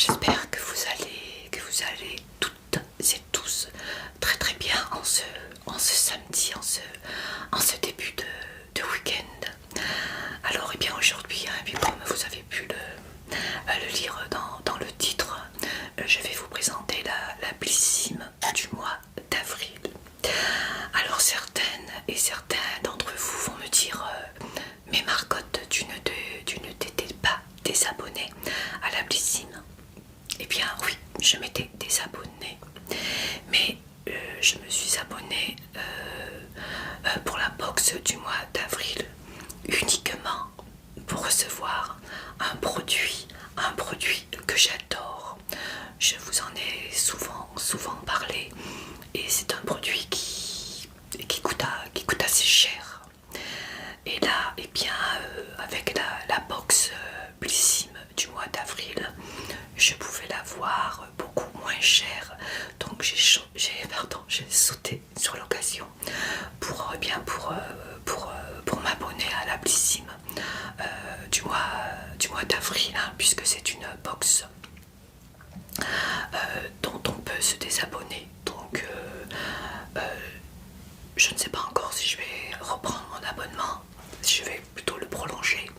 J'espère que vous allez toutes et tous très très bien en ce samedi, en ce début de week-end. Alors, aujourd'hui, comme vous avez pu le lire dans le titre, je vais vous présenter la blissime du mois d'avril. Alors, certaines et certains d'entre vous vont me dire mais Marcotte, tu ne t'étais pas désabonnée à la blissime. Eh bien oui, je m'étais désabonnée, mais je me suis abonnée pour la box du mois d'avril uniquement pour recevoir un produit que j'adore. Je vous en ai souvent parlé et c'est un produit qui coûte assez cher. Et là, avec la box blissime du mois d'avril, je pouvais l'avoir beaucoup moins cher. Donc j'ai sauté sur l'occasion pour m'abonner à la blissime du mois d'avril, puisque c'est une box dont on peut se désabonner. Donc je ne sais pas encore si je vais reprendre mon abonnement, si je vais plutôt le prolonger.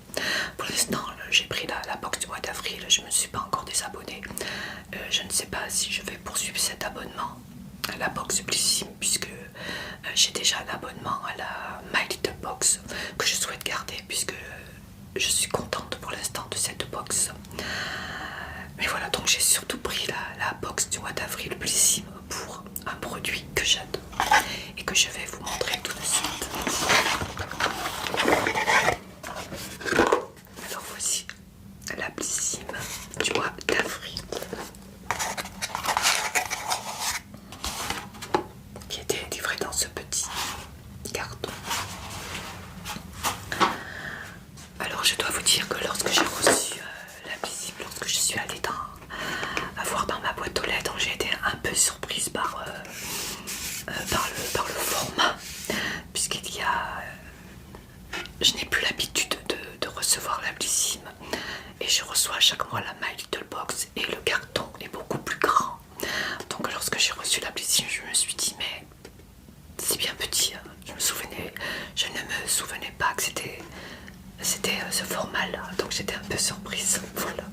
Pour l'instant, j'ai pris la box du mois d'avril, je ne me suis pas encore désabonné. Je ne sais pas si je vais poursuivre cet abonnement à la box blissime, puisque j'ai déjà l'abonnement à la My Little Box que je souhaite garder, puisque je suis contente pour l'instant de cette box. Mais voilà, donc j'ai surtout pris la box du mois d'avril blissime pour un produit que j'adore et que je vais vous montrer tout de suite. Alors voici la blissime du mois d'avril, qui était livrée dans ce petit carton. Alors je dois vous dire que lorsque j'ai reçu la blissime, lorsque je suis allée voir dans ma boîte aux lettres, j'ai été un peu surprise par le format, puisqu'il y a je n'ai plus l'habitude de recevoir la blissime et je reçois à chaque mois la My Little Box et le carton est beaucoup plus grand. Donc lorsque j'ai reçu la blissime, je me suis dit mais c'est bien petit, hein. Je ne me souvenais pas que c'était ce format là, donc j'étais un peu surprise. Voilà.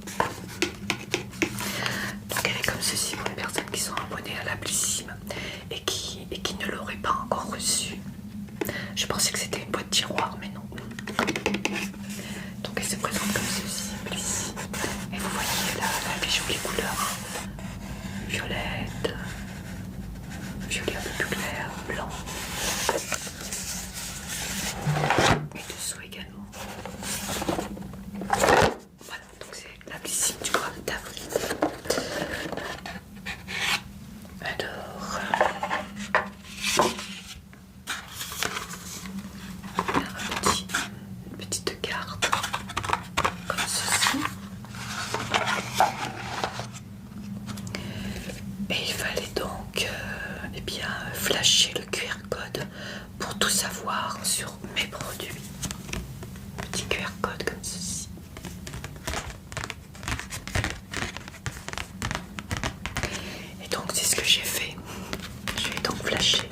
Donc elle est comme ceci pour les personnes qui sont abonnées à la blissime et qui ne l'auraient pas encore reçue. Je pensais que c'était une boîte tiroir, mais non. Donc elle se présente comme ceci, blissime. Et vous voyez les jolies couleurs. Violette, violet un peu plus clair, blanc. Et dessous également. Voilà, donc c'est la blissime du mois d'avril. Alors, une petite carte comme ceci. Et il fallait donc flasher le QR code pour tout savoir sur mes produits. Petit QR code comme ceci. Et donc c'est ce que j'ai fait. Je vais donc flasher.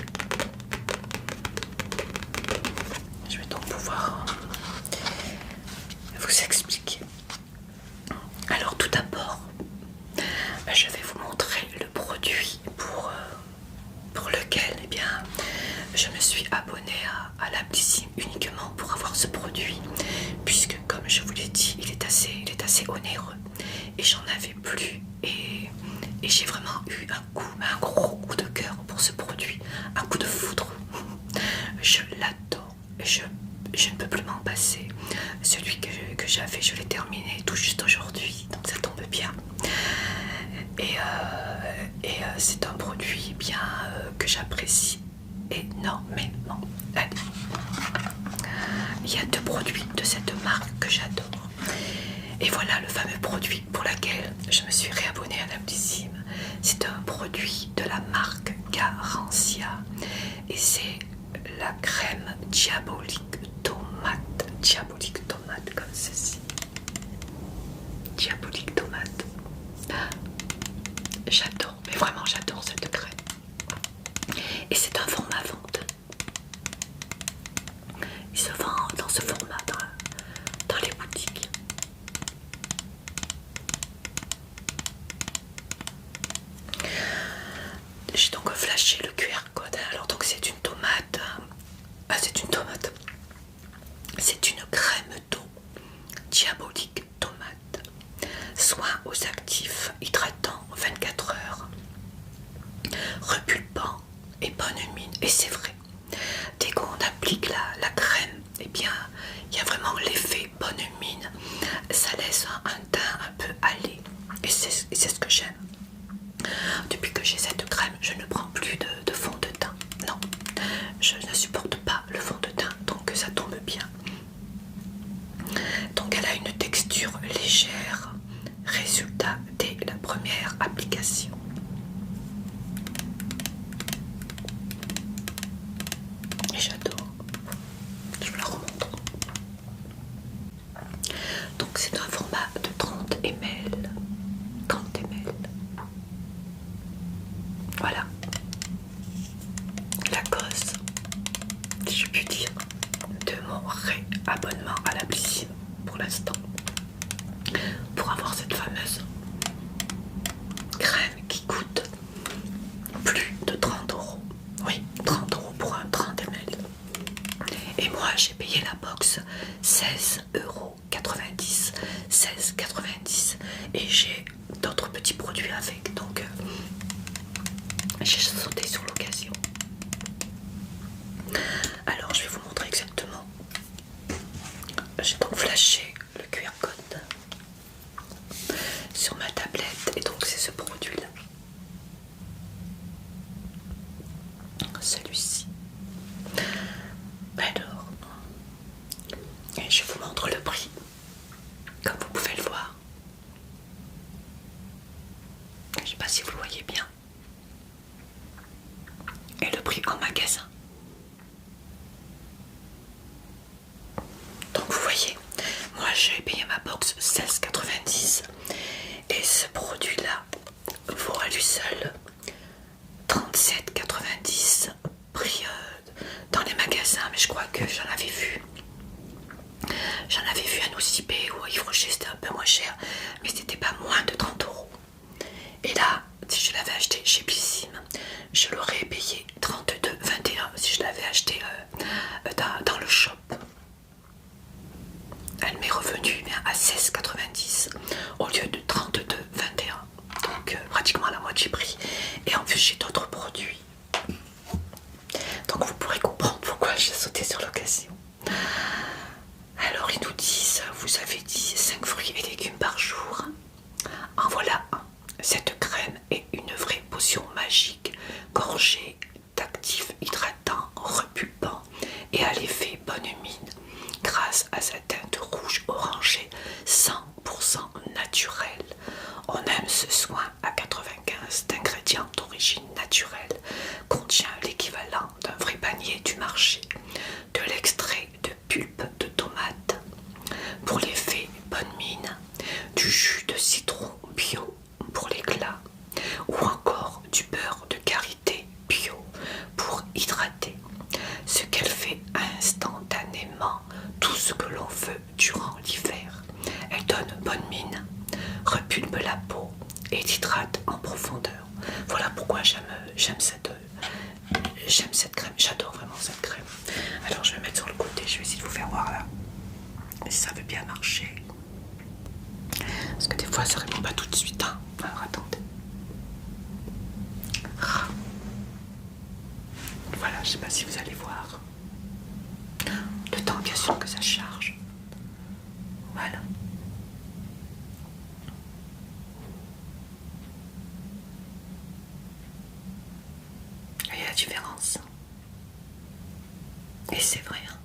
Je vais donc pouvoir vous expliquer. Alors tout d'abord, je vais vous montrer le produit pour lequel je me suis abonnée à la blissime uniquement pour avoir ce produit, puisque comme je vous l'ai dit, il est assez onéreux et j'en avais plus et j'ai vraiment eu un gros coup de cœur pour ce produit, un coup de foudre. Je l'adore, je ne peux plus m'en passer. Celui que j'avais, je l'ai terminé tout juste aujourd'hui, donc ça tombe bien. Et c'est un produit que j'apprécie énormément. Allez. Il y a deux produits de cette marque que j'adore. Et voilà le fameux produit pour lequel je me suis réabonnée à la blissime. C'est un produit de la marque Garancia et c'est la crème diabolique tomate comme ceci. Diabolique tomate. J'adore, mais vraiment j'adore cette crème. Et c'est un format vente. Il se vend dans ce format dans les boutiques. J'ai donc flashé le QR code. Alors donc c'est une tomate. C'est une tomate. C'est une crème d'eau diabolique tomate. Soin aux actifs hydratant 24 heures. Repulpant et bonne mine. Et c'est vrai. Dès qu'on applique la crème, eh bien il y a vraiment l'effet bonne mine. Ça laisse un teint un peu allé. Et c'est ce que j'aime. Depuis que j'ai cette crème, je ne prends plus de fond de teint. Non, je ne supporte pas le fond de teint, donc ça tombe bien. Donc elle a une texture légère, résultat dès la première application. Et j'adore. Je vous la remontre. Donc c'est un format de 30 ml. 30 ml. Voilà. La cause, si je puis dire, de mon réabonnement à la piscine pour l'instant. Pour avoir cette fameuse crème qui coûte plus de 30 €. Oui, 30 € pour un 30 ml. Et moi j'ai payé la box 16,90 €. 16,90 € et j'ai d'autres petits produits avec, donc j'ai sauté sur l'occasion. Alors je vais vous montrer exactement. J'ai donc flashé le QR code sur ma tablette et donc c'est ce produit là, celui-ci. Alors, et je vous montre le prix comme vous pouvez le voir. Je ne sais pas si vous le voyez bien. Et le prix en magasin. Donc vous voyez, moi j'ai payé ma box 16,90 € et ce produit là vaut à lui seul 37,90 € prix dans les magasins, mais je crois que j'en avais vu à Nocibé ou à Yves Rocher, c'était un peu moins cher, mais c'était pas moins de 30 €. Et là, si je l'avais acheté chez Blissim, je l'aurais payé 32,21 € si je l'avais acheté dans le shop. Elle m'est revenue à 16,90 € au lieu de 32,21 €. Donc pratiquement la moitié prix. Et en plus j'ai d'autres produits. Donc vous pourrez comprendre pourquoi j'ai sauté sur l'occasion. Alors ils nous disent, vous avez dit 5 fruits et légumes par jour. En voilà un. Cette crème est une vraie potion magique, gorgée d'actifs hydratants, repulpants et à l'effet bonne mine, grâce à sa teinte rouge orangée 100% naturelle. On aime ce soin à 95 d'ingrédients d'origine naturelle, contient l'équivalent d'un vrai panier du marché, de l'extrait de pulpe de tomate pour l'effet bonne mine, du jus de citron bio pour l'éclat, ou encore du beurre de karité bio pour hydrater, ce qu'elle fait instantanément tout ce que l'on veut durant l'hiver. Elle donne bonne mine, repulpe la peau et l'hydrate en profondeur. Voilà pourquoi j'aime cette crème, j'adore vraiment cette crème. Alors je vais mettre sur le côté, je vais essayer de vous faire voir là si ça veut bien marcher. Parce que des fois ça répond pas tout de suite, hein. Alors attendez. Voilà, je sais pas si vous allez voir. Le temps bien sûr que ça charge. Voilà. Il y a la différence. Et c'est vrai, hein.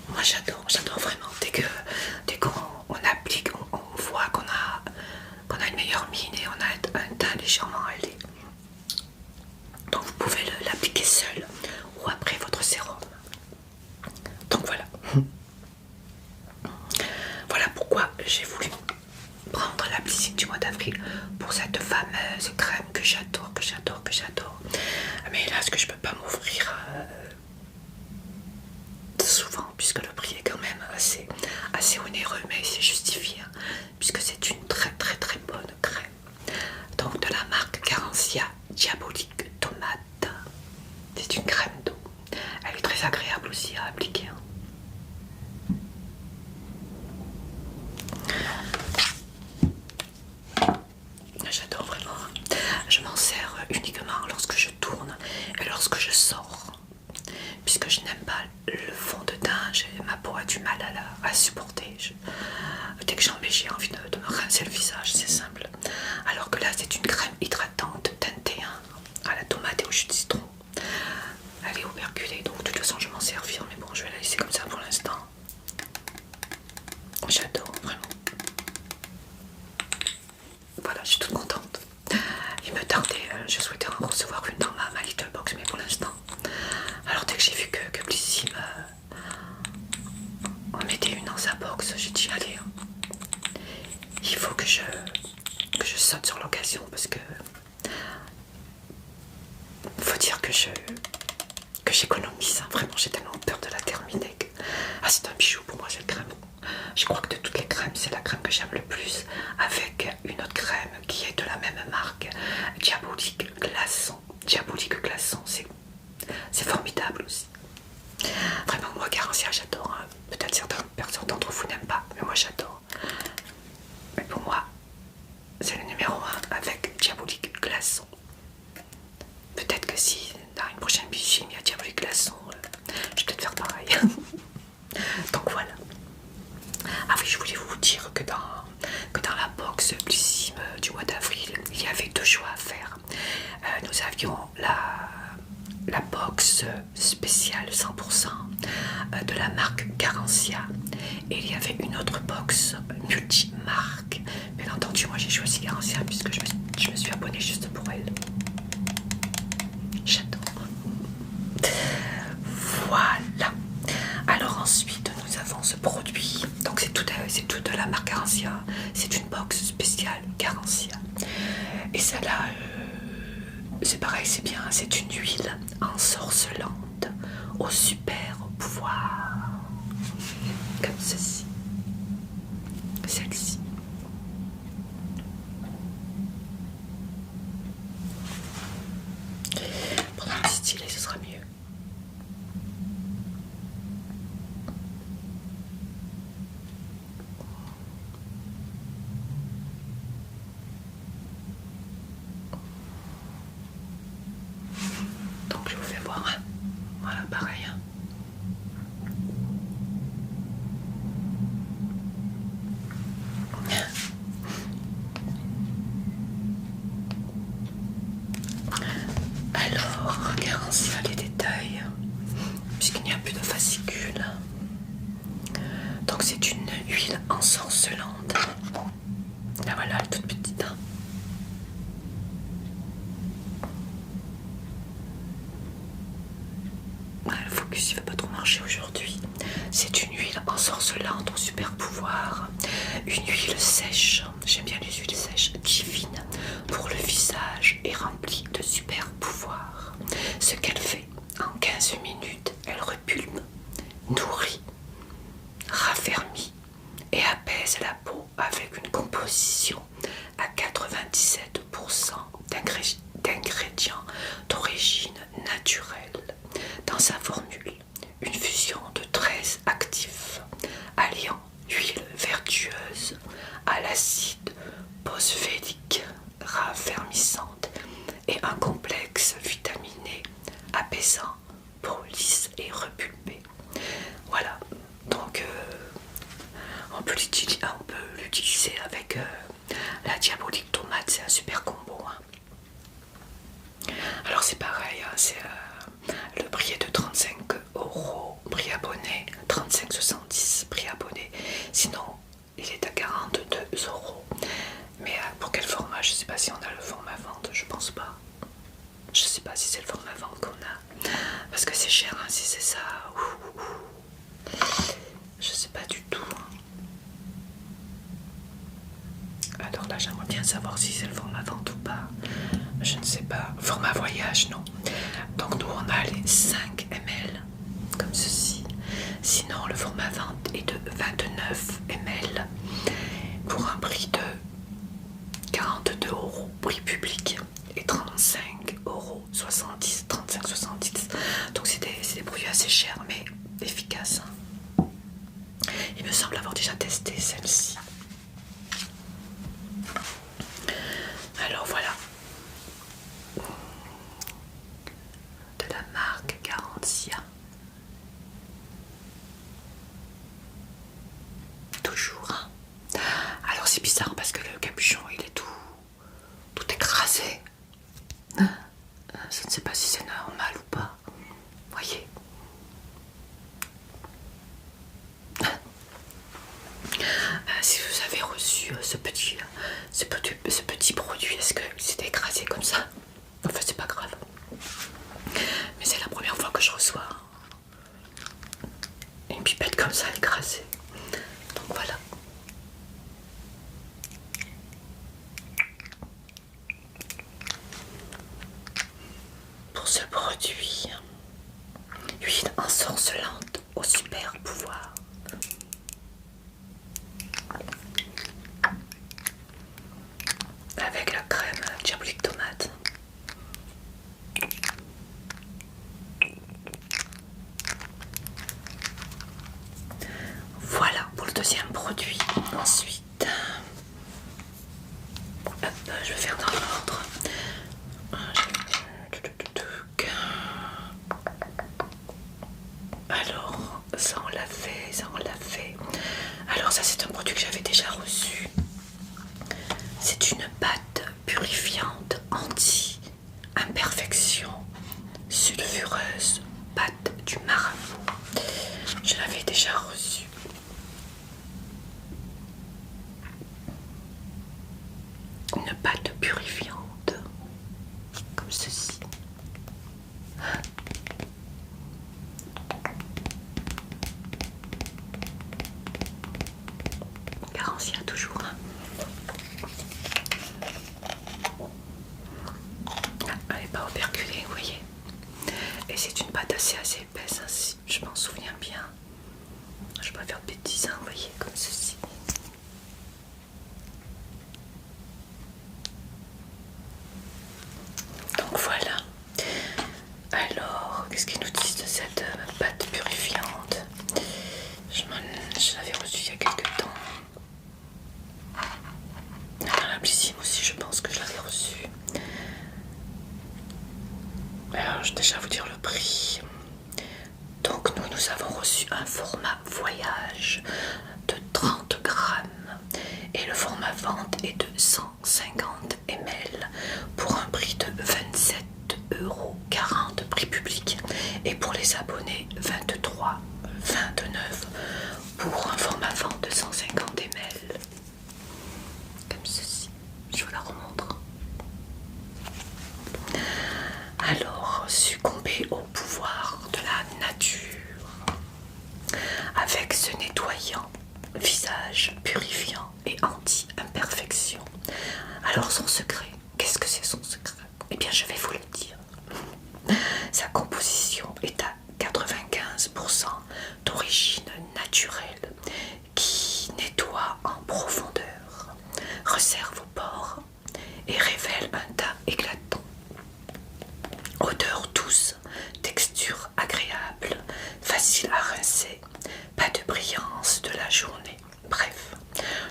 Moi j'adore vraiment. Dès qu'on applique, on voit qu'on a une meilleure mine et on a un teint légèrement allé. Donc vous pouvez l'appliquer seul ou après votre sérum. Donc voilà. Voilà pourquoi j'ai voulu prendre la Blissing du mois d'avril pour cette fameuse crème que j'adore, que j'adore, que j'adore. Mais là, ce que je peux pas m'offrir souvent, puisque le prix est quand même assez onéreux, mais c'est justifié, hein, puisque c'est une très très très bonne crème. Donc de la marque Garancia Diabolique Tomate. C'est une crème d'eau. Elle est très agréable aussi à appliquer. Hein. J'adore vraiment. Je m'en sers uniquement lorsque je tourne et lorsque je sors. Puisque je n'aime pas le fond de teint, ma peau a du mal à supporter. Dès que j'en mets, j'ai envie de me rincer le visage, c'est simple. Alors que là, c'est une crème hydratante teintée à la tomate et au jus de citron. Elle est operculée, donc de toute façon, je vais m'en servir, mais bon, je vais la laisser comme ça pour l'instant. J'adore, vraiment. Voilà, je suis toute contente. Il me tardait, je souhaitais en recevoir une dans ma little box, mais pour l'instant. Alors dès que j'ai vu que Blissy en mettait une dans sa box, j'ai dit allez, il faut que je saute sur l'occasion parce que faut dire que j'économise, hein. Vraiment j'ai tellement peur de la terminer. C'est un bijou pour moi cette crème. Je crois que de toutes les crèmes, c'est la crème que j'aime le plus, avec une autre crème qui est de la même marque, Diabolique Glaçon. Diabolique Glaçon, c'est formidable aussi. Vraiment, moi, Garancia, j'adore. Hein. Peut-être certaines personnes d'entre vous n'aiment pas, mais moi, j'adore. Mais pour moi, c'est le numéro 1 avec Diabolique Glaçon. Peut-être que si dans une prochaine bichime, il y a Diabolique Glaçon, je vais peut-être faire pareil. Donc voilà. Ah oui, je voulais vous dire que dans la box Blissime du mois d'avril, il y avait 2 choix à faire. Nous avions la box spéciale 100% de la marque Garancia et il y avait une autre box multi-marque. Bien entendu, moi j'ai choisi Garancia puisque je me suis abonnée juste pour elle. J'adore. Voilà. Alors ensuite nous avons ce produit. Donc c'est tout de la marque Garancia. C'est une box spéciale Garancia. Et celle-là, c'est pareil, c'est bien. C'est une huile ensorcelante au super pouvoir. Comme ceci. Celle-ci. Prendre un petit stylet, ce sera mieux. Donc je vous fais voir. Hein. Voilà, pareil. Hein. Alors, Garancia les détails, puisqu'il n'y a plus de fascicule. Donc c'est une huile ensorcelante. Là voilà, elle est toute petite. Hein. Le focus il ne va pas trop marcher aujourd'hui. C'est une huile ensorcelante au super pouvoir. Une huile sèche, j'aime bien les huiles sèches, divine pour le visage et remplie de super pouvoir. Ce qu'elle fait en 15 minutes, elle repulpe, nourrit, raffermit et apaise la peau avec une composition à 97% d'ingrédients d'origine naturelle. Dans sa formule, une fusion de 13 actifs alliant huile vertueuse à l'acide boswellique raffermissante et un complexe vitaminé apaisant, peau lisse et repulpée. Voilà, donc on peut l'utiliser avec la diabolique tomate, c'est un super combo. Hein. Alors c'est pareil, hein, c'est le prix est de 35 €, prix abonné, 35,70 prix abonné. Sinon, il est à 42 €. Mais pour quel format? Je sais pas si on a le format vente, je pense pas. Je sais pas si c'est le format vente qu'on a. Parce que c'est cher, hein, si c'est ça. Je sais pas du tout. Hein. Alors là, j'aimerais bien savoir si c'est le format vente ou pas. Je ne sais pas. Format voyage, non. Donc nous, on a les 5 ml, comme ceci. Sinon, le format vente est de 29 ml pour un prix de 42 € prix public et 35,70 €, 35,70 €. Donc c'est des produits assez chers mais efficaces. Il me semble avoir déjà testé celle-ci. Alors voilà, de la marque Garantia. Toujours. Hein. Alors c'est bizarre parce que le capuchon il est tout écrasé. Je ne sais pas si c'est normal ou pas. Voyez. Si vous avez reçu ce petit produit, est-ce que c'était écrasé comme ça? Enfin c'est pas grave. Mais c'est la première fois que je reçois une pipette comme ça écrasée. Donc voilà. Pour ce produit, huile ensorcelante au super pouvoir. Avec la crème diabolique tomate. Voilà pour le deuxième produit. Ensuite, hop, je vais faire dans l'ordre. Alors, ça on l'a fait, ça on l'a fait. Alors ça c'est un produit que j'avais déjà reçu. C'est une pâte purifiante anti-imperfection sulfureuse, pâte du marabout. Je l'avais déjà reçu. Une pâte purifiante, comme ceci. Garantia toujours. Hein. Elle n'est pas operculée, vous voyez. Et c'est une pâte assez épaisse, hein, si je m'en souviens bien. Je ne vais pas faire de bêtises, hein, vous voyez, comme ceci. Donc voilà. Alors, qu'est-ce qu'ils nous disent de cette pâte purifiante? Je l'avais reçue il y a quelques temps. Dans la Blissime aussi, je pense que je l'avais reçue. Alors, je vais déjà vous dire le prix. Donc, nous avons reçu un format voyage de 30 grammes et le format vente est de 150 ml pour un prix de 27,40 € prix public et pour les abonnés 23,29 € pour un format vente de 150 ml. Comme ceci, je vous la remontre. Alors, succomber au pouvoir de la nature avec ce nettoyant visage purifiant et anti-imperfection. Alors son secret, qu'est-ce que c'est son secret? Eh bien je vais vous le dire. Sa composition est à 95% d'origine naturelle qui nettoie en profondeur, resserre vos pores et révèle un teint éclatant. Odeur douce, texture agréable, facile à rincer, pas de brillance de la journée. Bref,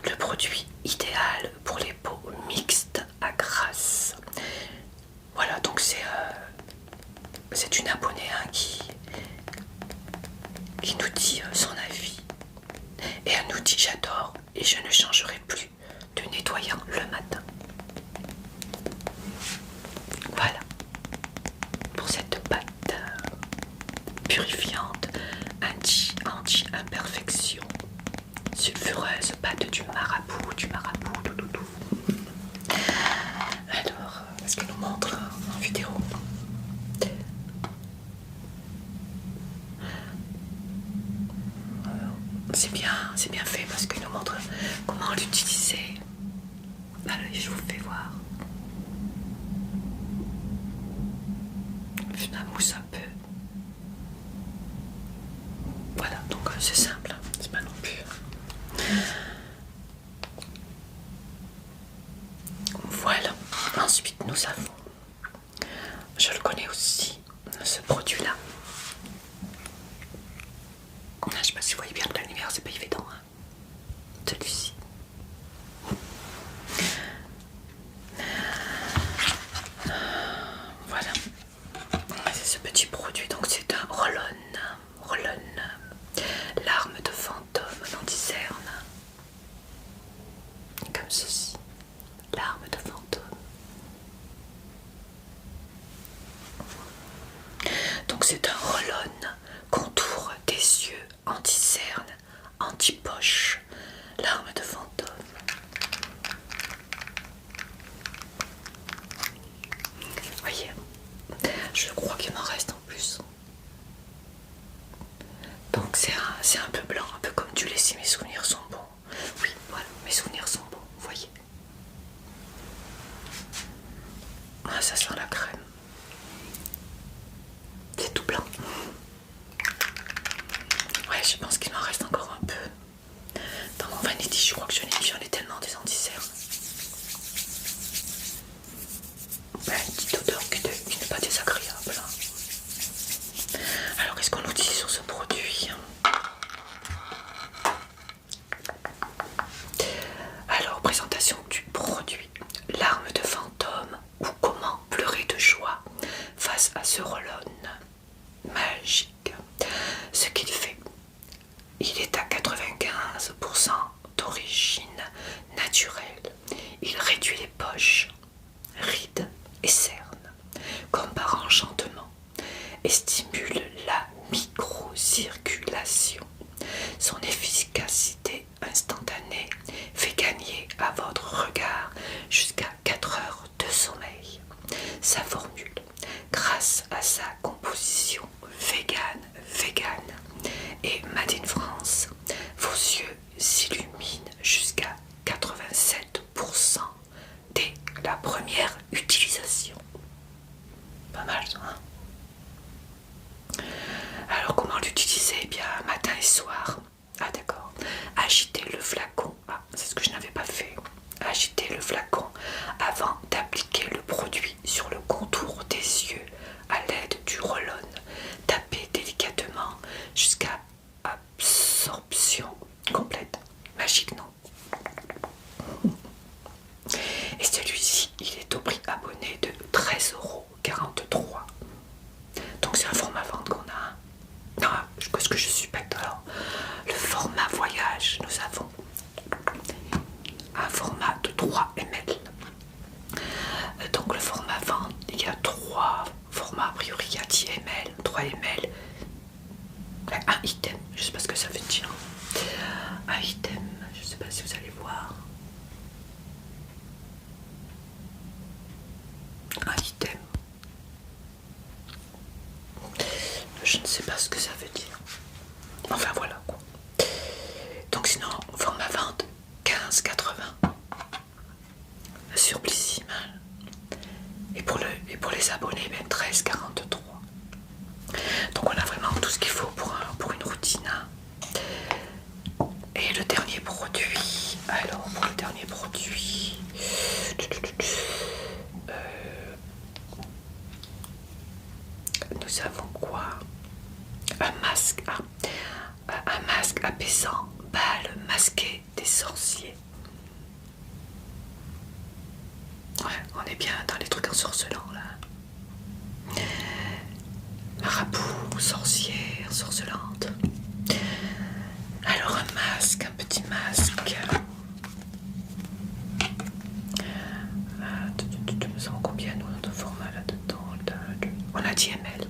le produit idéal pour les peaux mixtes à grasse. Voilà, donc c'est une abonnée hein, qui nous dit son avis. Et elle nous dit j'adore et je ne changerai plus de nettoyant le matin. Voilà. Pour cette pâte purifiante anti-imperfection sulfureuse, pâte du marabout, tout. Alors, est-ce qu'elle nous montre en vidéo? C'est bien fait parce qu'elle nous montre comment l'utiliser. Allez, je vous fais voir. Je la mousse un peu. Voilà, donc c'est simple, hein. C'est pas non plus. Voilà. Ensuite, nous avons, je le connais aussi, ce produit-là. Je sais pas si vous voyez bien de la lumière, c'est pas évident, hein. Celui-ci. Voilà. C'est ce petit produit, donc c'est un roll-on. L'arme de fantôme d'Anticerne. Comme ceci. L'arme de fantôme. Donc c'est un roll-on contour des yeux, anti-cerne, anti-poche, l'arme de fantôme. Voyez, je crois qu'il m'en reste en plus. Donc c'est un peu blanc, un peu comme du lait si mes souvenirs sont bons. Oui, voilà, mes souvenirs sont bons, vous voyez. Ah, ça sent la crème. C'est tout blanc. Ouais, je pense qu'il m'en reste encore un peu. Dans mon vanity, je crois que j'en ai tellement des anti-cernes. Ouais, une petite odeur qui n'est pas désagréable. Hein. Alors, qu'est-ce qu'on nous dit sur ce produit? Alors, présentation du produit. L'arme de fantôme ou comment pleurer de joie face à ce roll-on magique. Ce qu'il fait, il est à 95% d'origine naturelle. Il réduit les poches, rides et cernes, comme par enchantement, et stimule la microcirculation. Son efficacité instantanée fait gagner à votre regard jusqu'à 4 heures de sommeil. Sa formule, grâce à sa composition vegan et made in France, vos yeux s'illuminent jusqu'à 87% dès la première utilisation. Pas mal ça, hein? Alors comment l'utiliser? Eh bien matin et soir. Ah d'accord. Agitez le flacon. Ah, c'est ce que je n'avais pas fait. Agitez le flacon avant d'appliquer le produit sur le contour des yeux à l'aide du roll-on. Tapez délicatement jusqu'à absorption complète. Magique, non? Et celui-ci, il est au prix abonné de 13,43 €. Donc c'est un format vente qu'on a. Non, ce que je suspecte alors. Le format voyage, nous avons un format de 3 ml. Donc le format vente, il y a 3 formats, a priori il y a 10 ml, 3 ml, un item, je sais pas ce que ça veut dire. Un item, je sais pas si vous allez voir. Un item. Je ne sais pas ce que ça veut dire. Enfin voilà quoi. Donc sinon, format vente 15,80 sur Blissimal. Et pour les abonnés, même 13,43. Donc on a vraiment tout ce qu'il faut pour une routine. Et le dernier produit. Alors pour le dernier produit. Nous avons quoi? Un masque. Un masque apaisant, bal masqué des sorciers. Ouais, on est bien dans les trucs ensorcelants là. Marabout, sorcière, sorcelante. Alors un masque, un petit masque. Nous avons combien de formats là-dedans? On a 10 ml.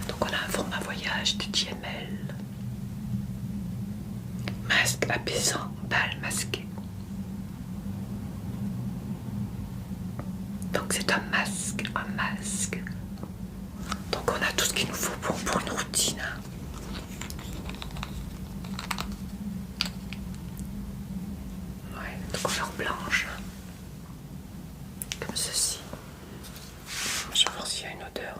Donc on a un format voyage de 10 ml. Masque apaisant, bal masqué. Donc c'est un masque, Donc on a tout ce qu'il nous faut pour une routine. Ouais, de couleur blanche. ceci. Je vais voir s'il y a une odeur.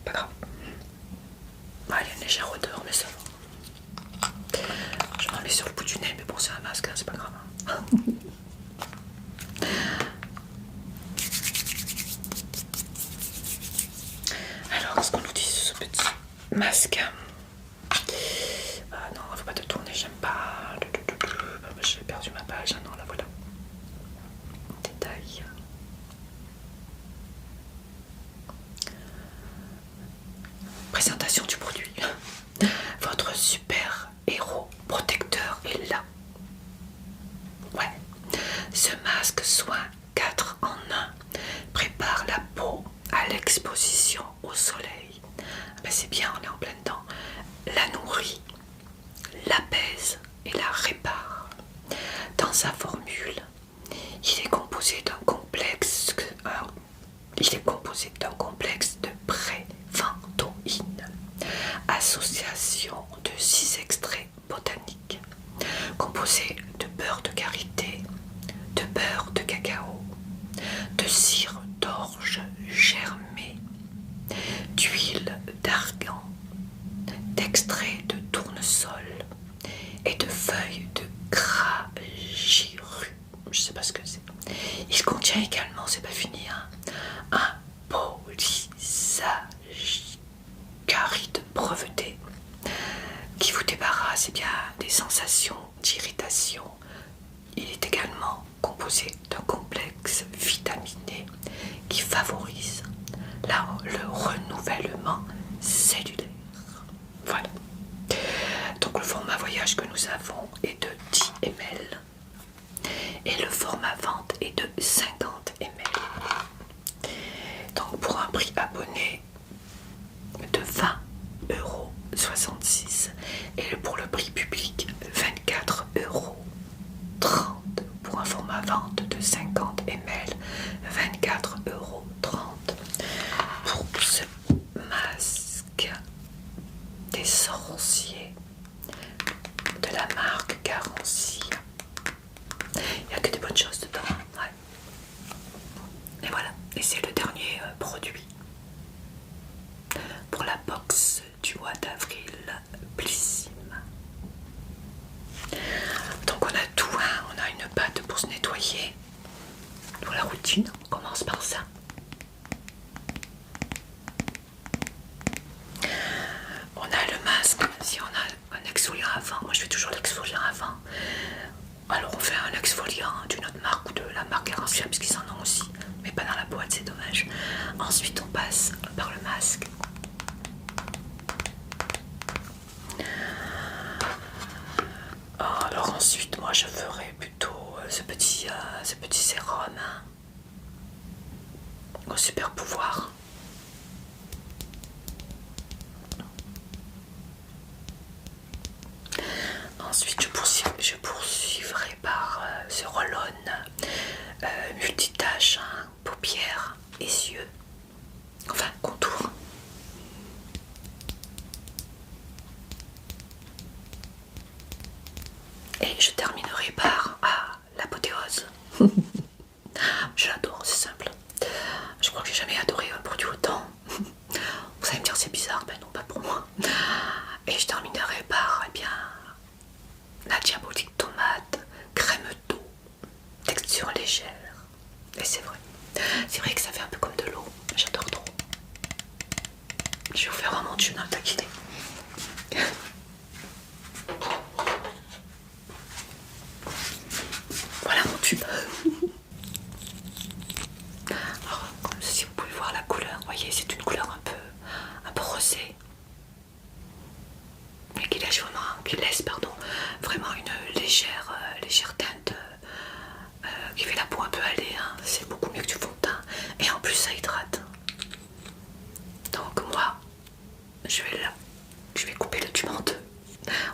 Pas grave. Ah, il y a une légère odeur, mais ça va. Je m'en mets sur le bout du nez, mais bon, c'est un masque, hein, c'est pas grave. Hein. Alors, qu'est-ce qu'on nous dit sur ce petit masque? Ah non, faut pas te tourner, j'aime pas. J'ai perdu ma page, ah non, la voilà. Détail. Présentation du produit. Votre super héros protecteur est là. Ouais. Ce masque soin 4 en 1 prépare la peau à l'exposition au soleil. Ben c'est bien, on est en plein dedans. La nourrit, l'apaise et la répare. Dans sa formule, il est composé d'un complexe de préventoïne, association de 6 extraits botaniques, composés de beurre de karité, de beurre de cacao, de cire d'orge germée, d'huile d'argan, d'extrait de tournesol et de feuilles de gragiru. Je sais pas ce que c'est. Il contient également, c'est pas fini, hein, un polysaccharide breveté qui vous débarrasse bien des sensations d'irritation. Il est également composé d'un complexe vitaminé qui favorise le renouvellement cellulaire. Voilà. Donc le format voyage que nous avons est de 10 ml et le format vente est de 50 ml. Donc pour un prix abonné de 20,66 € et pour le prix public 24,30 € pour un format vente de 50 ml, 24,30 € pour ce masque des sorciers de la marque Garancia. Il n'y a que des bonnes choses dedans. Ouais. Et voilà, et c'est le dernier produit pour la box du mois d'avril Blissim. Donc on a tout, hein. On a une pâte pour se nettoyer. Pour la routine, on commence par ça. On a le masque, si on a un exfoliant avant, moi je fais toujours l'exfoliant avant. Alors on fait un exfoliant d'une autre marque ou de la marque Garancia puisqu'ils en ont aussi, mais pas dans la boîte, c'est dommage. Ensuite on passe par le masque. Alors ensuite moi je ferai plutôt ce petit sérum, hein, au super pouvoir. Ensuite je poursuivrai par ce roll-on multitâche, hein, paupières et yeux, enfin contour. Et je terminerai par l'apothéose. Je l'adore, c'est simple. Je crois que j'ai jamais adoré un produit autant. Vous allez me dire c'est bizarre, ben non, pas pour moi. Et je terminerai par la diabolique tomate, crème d'eau, texture légère. Et c'est vrai que ça fait un peu comme de l'eau. J'adore trop. Je vais vous faire vraiment tube dans le taquiné. Voilà mon tube. Alors, comme si vous pouvez voir la couleur, vous voyez, c'est une couleur un peu rosée. Mais qui laisse vraiment une légère teinte qui fait la peau un peu aller, hein. C'est beaucoup mieux que du fond de teint. Et en plus ça hydrate. Donc moi, je vais couper le tube en deux,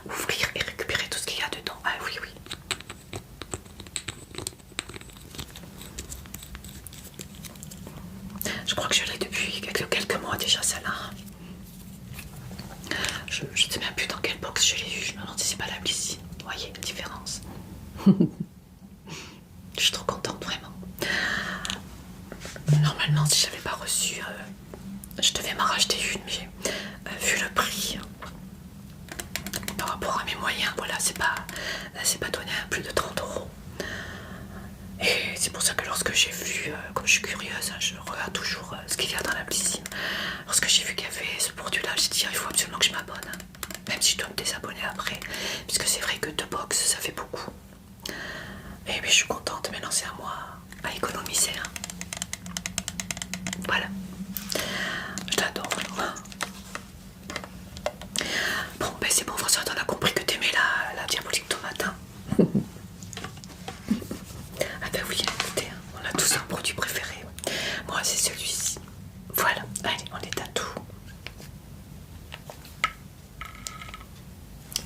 ouvrir et récupérer tout ce qu'il y a dedans. Ah oui, oui. Je crois que je l'ai depuis quelques mois déjà, celle-là. Je ne sais même plus dans quelle box je l'ai eu. Je me demande si c'est pas la Blissim Vous voyez la différence? Je suis trop contente, vraiment. Normalement, si je n'avais pas reçu, je devais m'en racheter une, mais vu le prix, par rapport à mes moyens, voilà, c'est pas donné à plus de 30 euros. Et c'est pour ça que lorsque j'ai vu, comme je suis curieuse, hein, je regarde toujours ce qu'il y a dans l'applicime. Lorsque j'ai vu qu'il y avait ce produit-là, j'ai dit il faut absolument que je m'abonne. Même si je dois me désabonner après. Puisque c'est vrai que 2 box, ça fait beaucoup. Et mais je suis contente, maintenant c'est à moi à économiser. Hein. Voilà. Je l'adore. Hein. Bon, ben c'est bon, François, t'en as compris que t'aimais la diabolique tomate. Hein. Ah ben oui, écoutez, hein, on a tous un produit préféré. Moi, c'est celui-ci. Voilà, allez, on est à tout.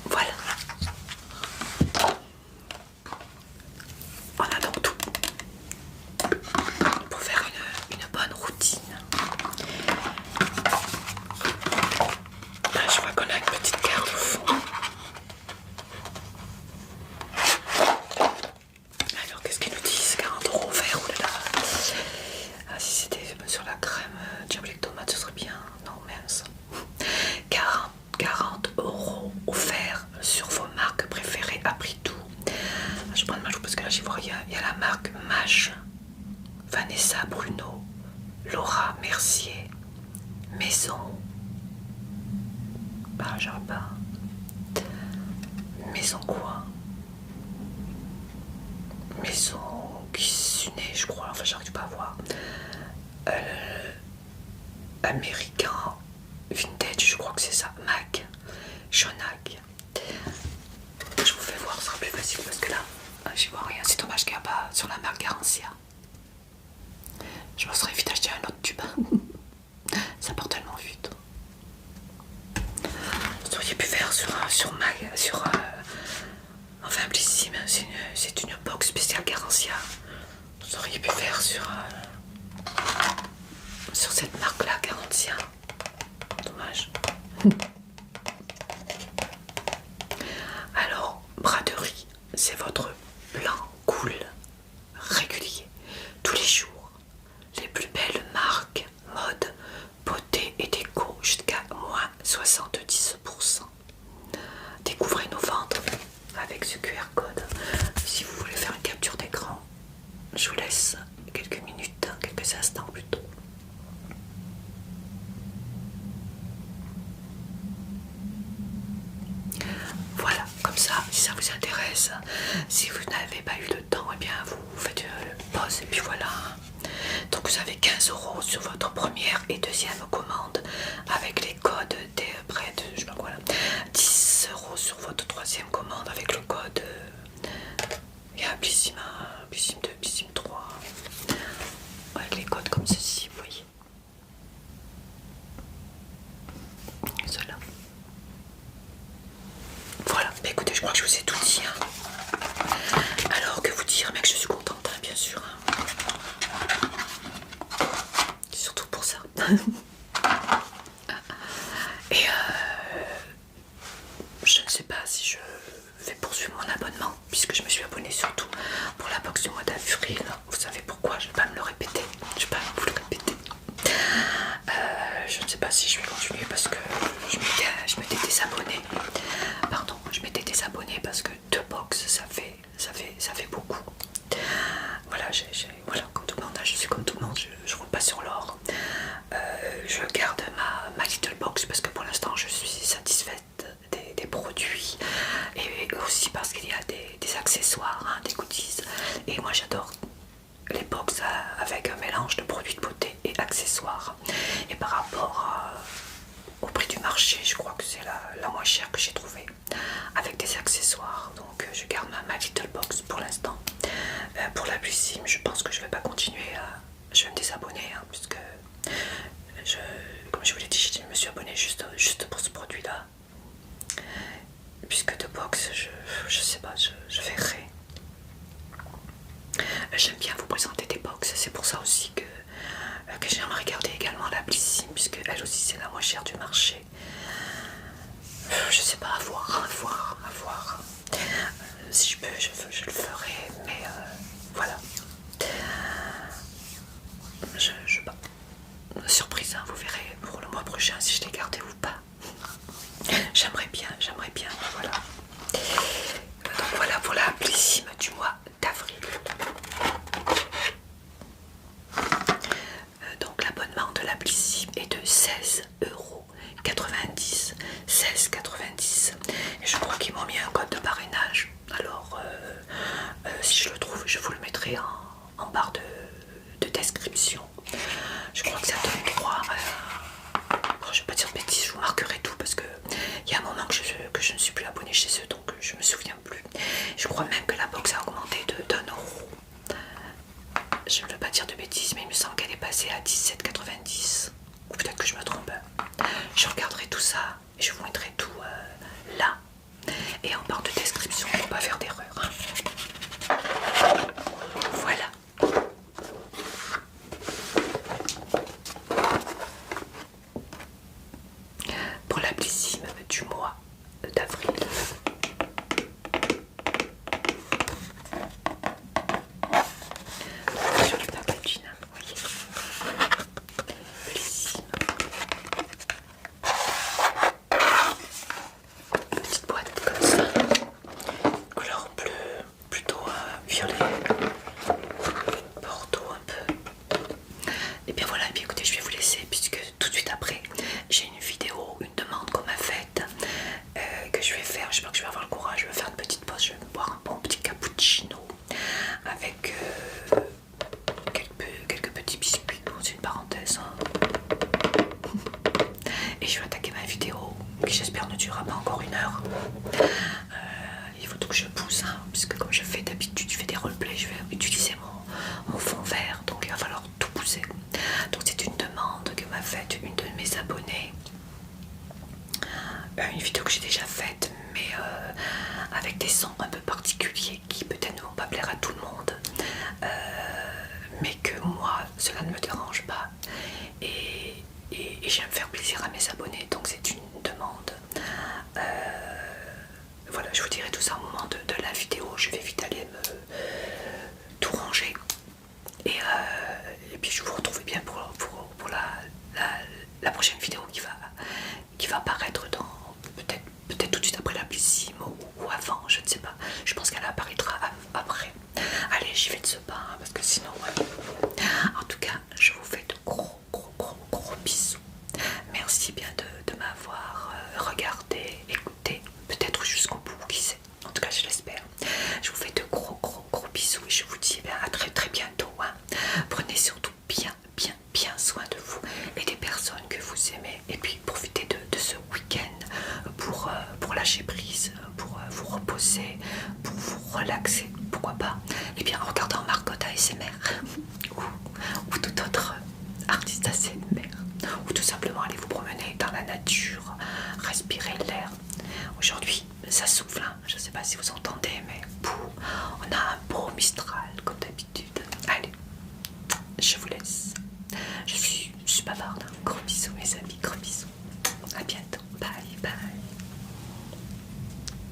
Voilà. On a donc tout pour faire une bonne routine. Là, je vois qu'on a une petite carte au fond. Alors, qu'est-ce qu'ils nous disent? 40 € offert, oulala. Ah, si c'était sur la crème diabolique tomate, ce serait bien. Non, mince. 40 € offerts sur vos marques préférées à prix doux. Je prends ma joue parce que là, j'y vois, il y a la marque Mage, Vanessa Bruno, Laura Mercier, Maison. Ah, j'arrive pas. Maison quoi? Maison Kitsune, je crois. Enfin, j'arrive pas à voir. Américain Vintage, je crois que c'est ça. Mac, Shonak. Je vous fais voir, ce sera plus facile parce que là, j'y vois rien. C'est dommage qu'il n'y a pas sur la marque Garancia. Je me serais vite acheté un autre tube. Ça part tellement vite. Vous auriez pu faire enfin Blissime, c'est une box spéciale Garancia. Vous auriez pu faire sur cette marque là, Garancia. Dommage. Alors, braderie, c'est votre plan cool, régulier, tous les jours. Les plus belles marques, mode, beauté et déco jusqu'à moins 70%. Découvrez nos ventes avec ce QR code. Si vous voulez faire une capture d'écran, je vous laisse quelques minutes, quelques instants plutôt. Voilà, comme ça, si ça vous intéresse, si vous n'avez pas eu le temps, eh bien vous faites pause et puis voilà. Donc vous avez 15 € sur votre première et deuxième commande avec les codes des prêts de, je sais pas quoi là. 10 € sur votre troisième commande avec le code. Il y a Blissime 1, Blissime 2, Blissime 3. Avec les codes comme ceci, vous voyez. Cela. Voilà, bah écoutez, je crois que je vous ai tout dit. Hein. Alors que vous dire, mec, je suis contente, hein, bien sûr. Hein. Surtout pour ça. Et je ne sais pas si je vais poursuivre mon abonnement, puisque je me suis abonnée surtout pour la box du mois d'avril. Vous savez pourquoi? Je ne vais pas me le répéter. Je ne vais pas vous le répéter. Je ne sais pas si je vais continuer parce que je m'étais désabonnée. Pardon, je m'étais désabonnée parce que 2 box ça fait beaucoup. Voilà, voilà, comme tout le monde, je suis comme tout le monde, je roule pas sur l'or. Je garde ma little box parce que pour l'instant je suis satisfaite des produits et aussi parce qu'il y a des accessoires, hein, des goodies. Et moi j'adore les box avec un mélange de produits de beauté et accessoires. Et par rapport au prix du marché, je crois que c'est la moins chère que j'ai trouvée avec des accessoires. Donc je garde ma little box pour l'instant. Pour la Blissime, je pense que je vais pas continuer. Je vais me désabonner hein, puisque comme je vous l'ai dit, je me suis abonné juste pour ce produit là. Puisque de box, je sais pas, je verrai. J'aime bien vous présenter des box, c'est pour ça aussi que j'aimerais regarder également la Blissime, puisque elle aussi c'est la moins chère du marché. Je sais pas, à voir. si je peux, je le ferai, mais voilà. Je pas. Surprise, hein, vous verrez pour le mois prochain si je l'ai gardé ou pas. J'aimerais bien, voilà. Donc voilà pour la blissime du mois d'avril. Donc l'abonnement de la blissime est de 16,90 €. 16,90 €. Et je crois qu'ils m'ont mis un code de parrainage. Alors si je le trouve, je vous le mettrai en barre de description. Je crois que ça donne droit bon, je vais pas dire de bêtises, je vous marquerai tout parce que il y a un moment que je ne suis plus abonnée chez eux, donc je me souviens plus. Je crois même que la box a augmenté d'1 €. Je ne veux pas dire de bêtises, mais il me semble qu'elle est passée à 17,90 €. Ou peut-être que je me trompe. Je regarderai tout ça et je vous mettrai tout là et en barre de description pour pas faire d'erreur. Voilà. Pour la blissime du mois d'avril. Sur le packaging, vous voyez. Blissime. Petite boîte comme ça. Couleur bleue, plutôt violet. Bordeaux un peu. Et bien voilà, et bien écoutez, je vais vous laisser puisque tout de suite après j'ai une vidéo, une demande qu'on m'a faite que je vais faire. J'espère que je vais avoir le courage. Je vais faire une petite pause, je vais me boire un bon petit cappuccino avec quelques petits biscuits. Bon, c'est une parenthèse, hein. Et je vais attaquer ma vidéo qui j'espère ne durera pas encore 1 heure. Il faut donc que je pousse, hein, puisque comme je fais d'habitude, je fais des roleplays, je vais utiliser mon fond vert, donc il va falloir tout pousser. Donc c'est une demande que m'a faite une de mes abonnées, une vidéo que j'ai déjà faite, mais avec des sons un peu particuliers qui peut-être ne vont pas plaire à tout le monde, mais que moi cela ne me dérange pas et j'aime faire plaisir à mes abonnés. Donc c'est une